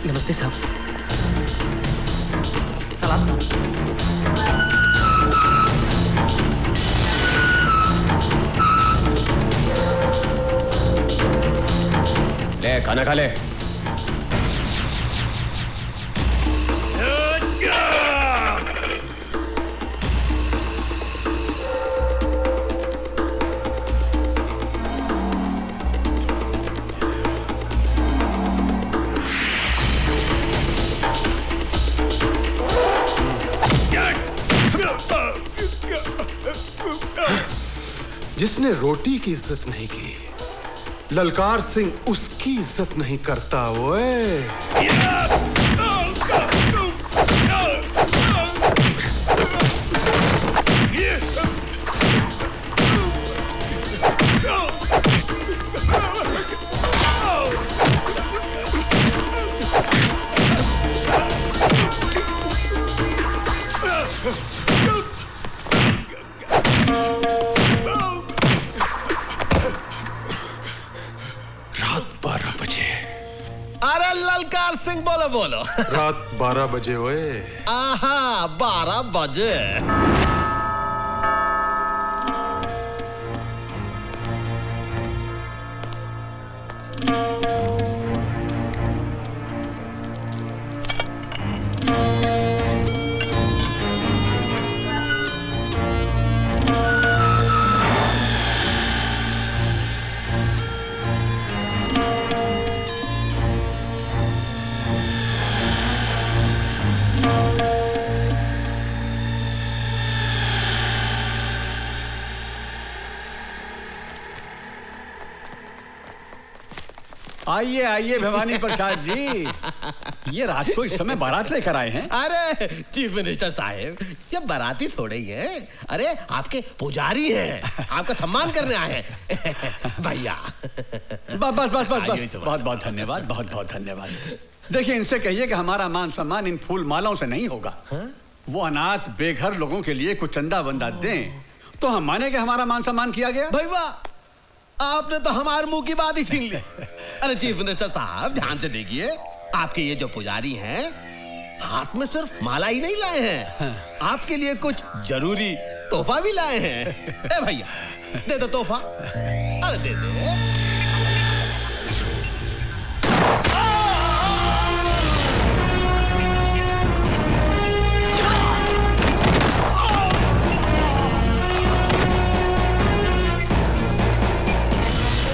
नमस्ते साहब। सलाम साहब। ले खाना खा ले। जिसने रोटी की इज्जत नहीं की, ललकार सिंह उसकी इज्जत नहीं करता। ओए ललकार सिंह बोलो बोलो। रात 12 बजे। ओए आहा 12 बजे। आइए आइए भवानी प्रसाद जी, ये रात को इस समय बारात लेकर आए हैं। अरे चीफ मिनिस्टर साहब, ये बाराती थोड़े ही है। अरे आपके पुजारी हैं, आपका सम्मान करने आए हैं भैया। बस बस बस बस बस, बहुत बहुत धन्यवाद, बहुत बहुत धन्यवाद। देखिए इनसे कहिए कि हमारा मान सम्मान इन फूल मालाओं से नहीं होगा। वो अनाथ बेघर लोगों के लिए कुछ चंदा वंदा दें तो हम माने कि हमारा मान सम्मान किया गया। भैया आपने तो हमारे मुंह की बात ही छीन ली। अरे चीफ मिनिस्टर साहब ध्यान से देखिए, आपके ये जो पुजारी हैं हाथ में सिर्फ माला ही नहीं लाए हैं, आपके लिए कुछ जरूरी तोहफा भी लाए हैं। ए भैया दे दो तोहफा। अरे दे दे।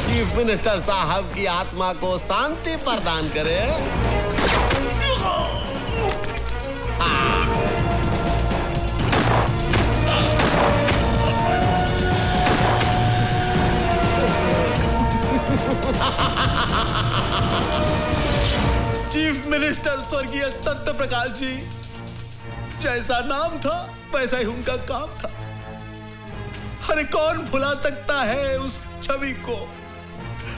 चीफ मिनिस्टर साहब की आत्मा को शांति प्रदान करे। चीफ मिनिस्टर स्वर्गीय सत्य प्रकाश जी, जैसा नाम था वैसा ही उनका काम था। अरे कौन भुला सकता है उस छवि को।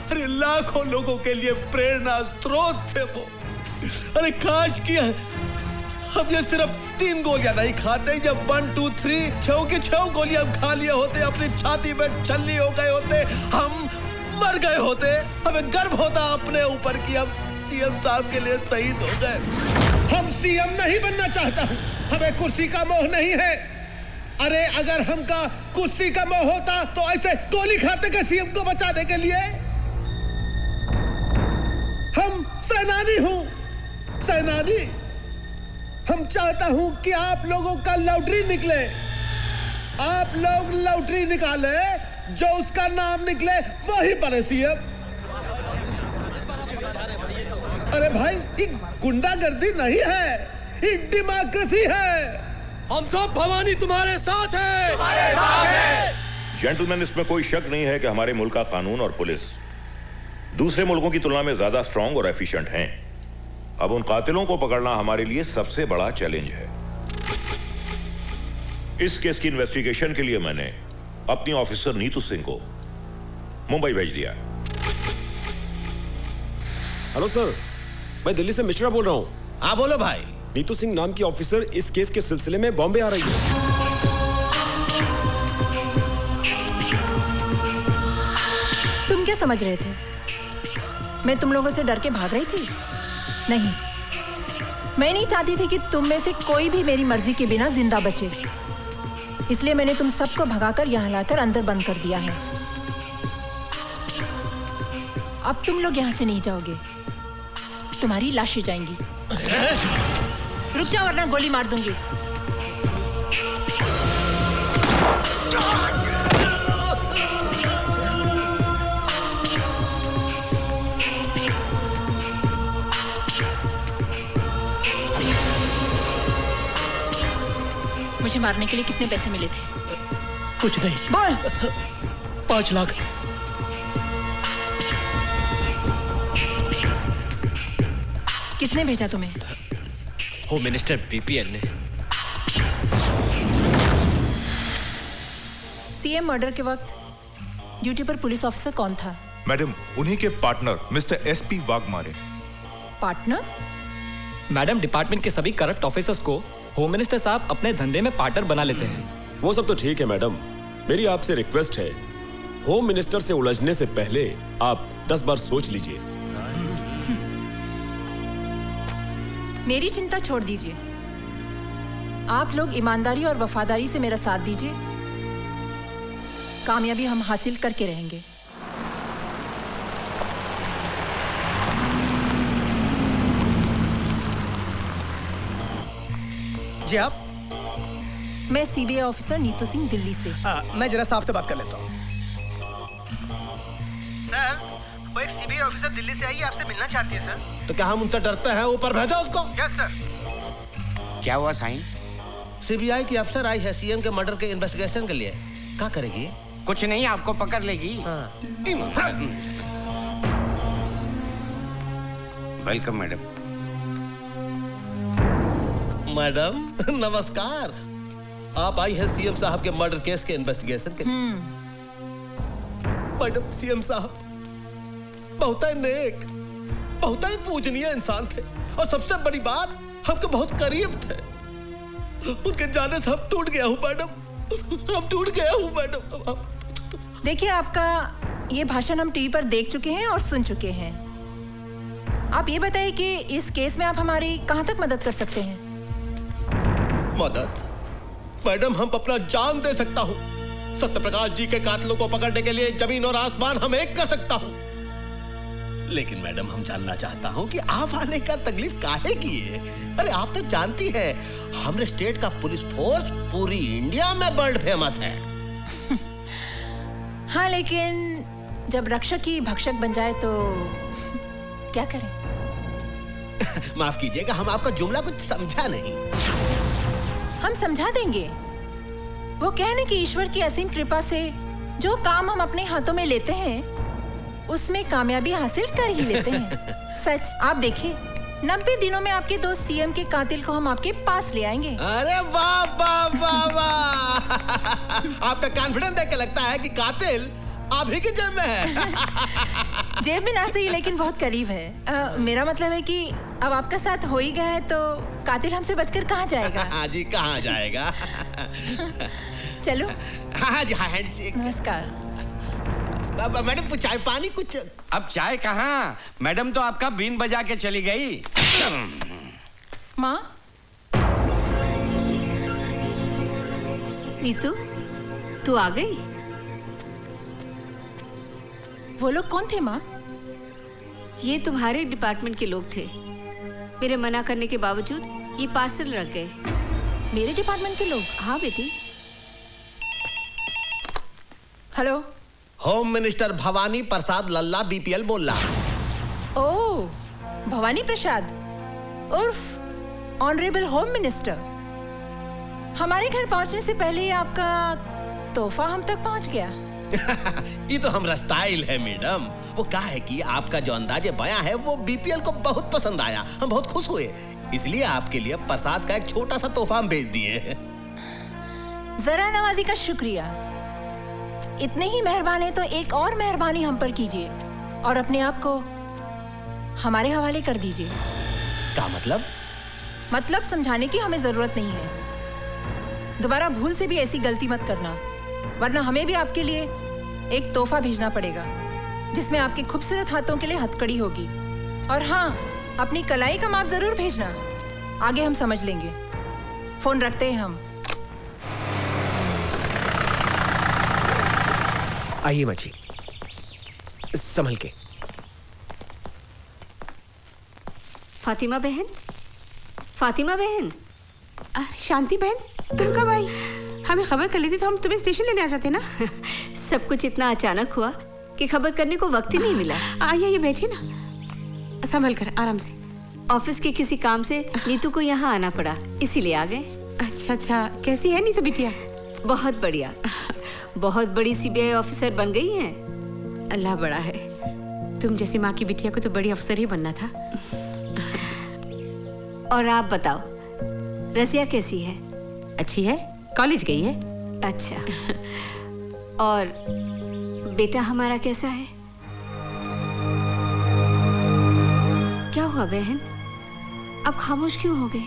अरे लाखों लोगों के लिए प्रेरणा स्रोत थे वो। अरे काश कि हम ये सिर्फ 3 गोलियां नहीं खाते, जब 1 2 3 6 की 6 गोलियां खा लिए होते, अपनी छाती में छल्ली हो गए होते, हम मर गए होते। हमें गर्व होता अपने ऊपर कि हम सीएम साहब के लिए शहीद हो गए। हम सीएम नहीं बनना चाहता हूं, हमें कुर्सी का मोह नहीं है। अरे अगर हमका कुर्सी का मोह होता तो ऐसे गोली खाते के सीएम को बचाने के लिए। हम सेनानी हूं, सेनानी। हम चाहता हूं कि आप लोगों का लॉटरी निकले, आप लोग लॉटरी निकाले, जो उसका नाम निकले वही बने सीएम। अरे भाई ये गुंडागर्दी नहीं है, ये डेमोक्रेसी है। हम सब भवानी तुम्हारे साथ हैं। तुम्हारे साथ हैं। जेंटलमैन, इसमें कोई शक नहीं है कि हमारे मुल्क का कानून और पुलिस दूसरे मुल्कों की तुलना में ज्यादा स्ट्रांग और एफिशिएंट हैं। अब उन कातिलों को पकड़ना हमारे लिए सबसे बड़ा चैलेंज है। इस केस की इन्वेस्टिगेशन के लिए मैंने अपनी ऑफिसर नीतू सिंह को मुंबई भेज दिया। हेलो सर, मैं दिल्ली से मिश्रा बोल रहा हूँ। हाँ बोलो भाई। नीतू सिंह नाम की ऑफिसर इस केस के सिलसिले में बॉम्बे आ रही है। तुम क्या समझ रहे थे? मैं तुम लोगों से डर के भाग रही थी? नहीं, मैं नहीं चाहती थी कि तुम में से कोई भी मेरी मर्जी के बिना जिंदा बचे, इसलिए मैंने तुम सबको भगाकर यहाँ लाकर अंदर बंद कर दिया है। अब तुम लोग यहाँ से नहीं जाओगे, तुम्हारी लाशें जाएंगी। रुक जाओ वरना गोली मार दूंगी। मुझे मारने के लिए कितने पैसे मिले थे? कुछ नहीं। बोल। 5 लाख। किसने भेजा तुम्हें? होम मिनिस्टर बीपीएल ने। सीएम मर्डर के वक्त ड्यूटी पर पुलिस ऑफिसर कौन था? मैडम, उन्हीं के partner mister SP Waghmare. Partner? Madam, department के सभी करप्ट ऑफिसर्स को होम मिनिस्टर साहब अपने धंधे में पार्टनर बना लेते हैं। वो सब तो ठीक है मैडम, मेरी आपसे रिक्वेस्ट है, होम मिनिस्टर से उलझने से पहले आप 10 बार सोच लीजिए। मेरी चिंता छोड़ दीजिए, आप लोग ईमानदारी और वफादारी से मेरा साथ दीजिए, कामयाबी हम हासिल करके रहेंगे। जी आप? मैं सीबीआई ऑफिसर नीतू सिंह, दिल्ली से। मैं जरा साहब से बात कर लेता हूँ। सर, वो एक सीबीआई ऑफिसर दिल्ली से आई है, आपसे मिलना चाहती है सर। तो क्या हम उनसे डरते हैं? ऊपर भेजा उसको। Yes sir. क्या हुआ साईं? सीबीआई की अफसर आई है सीएम के मर्डर के इन्वेस्टिगेशन के लिए। क्या करेगी? कुछ नहीं, आपको पकड़ लेगी। Welcome madam. मैडम नमस्कार। आप आई है सीएम साहब के मर्डर केस के इन्वेस्टिगेशन के लिए। मैडम, सीएम साहब बहुत ही नेक, बहुत ही पूजनीय इंसान थे, और सबसे बड़ी बात, हमके बहुत करीब थे। उनके जाने से हम टूट गया हूँ मैडम, हम टूट गया हूँ मैडम। देखिए, आपका ये भाषण हम टीवी पर देख चुके हैं और सुन चुके हैं। आप ये बताइए कि इस केस में आप हमारी कहाँ तक मदद कर सकते हैं? मदद? मैडम, हम अपना जान दे सकता हूँ। सत्यप्रकाश जी के कातिलों को पकड़ने के लिए जमीन और आसमान हम एक कर सकता हूँ। लेकिन मैडम, हम जानना चाहता हूँ कि आप आने का तकलीफ काहे की है? अरे आप तो जानती हैं, हमारे स्टेट का पुलिस फोर्स पूरी इंडिया में वर्ल्ड फेमस है। हाँ, लेकिन जब रक्षक ही भक्षक बन जाए तो क्या करें? माफ कीजिएगा, हम आपका जुमला कुछ समझा नहीं। हम समझा देंगे। वो कहने कि ईश्वर की असीम कृपा से जो काम हम अपने हाथों में लेते हैं उसमें कामयाबी हासिल कर ही लेते हैं। सच, आप देखिए, 90 दिनों में आपके दोस्त सीएम के कातिल को हम आपके पास ले आएंगे। अरे वाह वाह वाह वाह! आपका कॉन्फिडेंस देख के लगता है कि कातिल आप ही की जेब में है। जेब में ना सही, लेकिन बहुत करीब है। मेरा मतलब है कि अब आपका साथ हो ही गया है तो कातिल हमसे बचकर कहाँ जाएगा? हाँ जी, कहाँ जाएगा? चलो। हाँ जी, हाँ हैंडशेक। नमस्कार। मैडम, चाय पानी कुछ? अब चाय कहाँ, मैडम तो आपका बीन बजा के चली गई। माँ, नीतू, तू आ गई? वो लोग कौन थे माँ? ये तुम्हारे डिपार्टमेंट के लोग थे। मेरे मना करने के बावजूद ये पार्सल रख गए। मेरे डिपार्टमेंट के लोग? हाँ बेटी। हेलो, होम मिनिस्टर भवानी प्रसाद लल्ला बीपीएल बोल रहा। ओह, भवानी प्रसाद उर्फ ऑनरेबल होम मिनिस्टर। हमारे घर पहुंचने से पहले ही आपका तोहफा हम तक पहुंच गया। ये तो हमारा स्टाइल है मैडम। वो क्या है कि आपका जो अंदाजे बयां है वो बीपीएल को बहुत पसंद आया, हम बहुत खुश हुए, इसलिए आपके लिए प्रसाद का एक छोटा सा तोहफा हम भेज दिए। जरा नवाजी का शुक्रिया। इतने ही मेहरबान है तो एक और मेहरबानी हम पर कीजिए और अपने आप को हमारे हवाले कर दीजिए। क्या मतलब? मतलब समझाने की हमें जरूरत नहीं है। दोबारा भूल से भी ऐसी गलती मत करना, वरना हमें भी आपके लिए एक तोहफा भेजना पड़ेगा जिसमें आपके खूबसूरत हाथों के लिए हथकड़ी होगी। और हाँ, अपनी कलाई का माप जरूर भेजना। आगे हम समझ लेंगे। फोन रखते हैं हम। आइए माँ जी, संभल के। फातिमा बहन, फातिमा बहन। शांति बहन, तुम कब आई? हमें खबर कर लेती तो हम तुम्हें स्टेशन लेने आ जाते ना। सब कुछ इतना अचानक हुआ कि खबर करने को वक्त ही नहीं मिला। आइए बैठिए ना, संभल कर, आराम से। ऑफिस के किसी काम से नीतू को यहाँ आना पड़ा, इसीलिए आ गए। अच्छा अच्छा, कैसी है नीतू बिटिया? बहुत बढ़िया, बहुत बड़ी सीबीआई ऑफिसर बन गई हैं। अल्लाह बड़ा है, तुम जैसी माँ की बिटिया को तो बड़ी अफसर ही बनना था। और आप बताओ, रसिया कैसी है? अच्छी है, कॉलेज गई है। अच्छा, और बेटा हमारा कैसा है? क्या हुआ बहन, अब खामोश क्यों हो गए?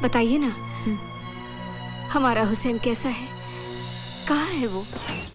बताइए ना, हमारा हुसैन कैसा है? कहाँ है वो?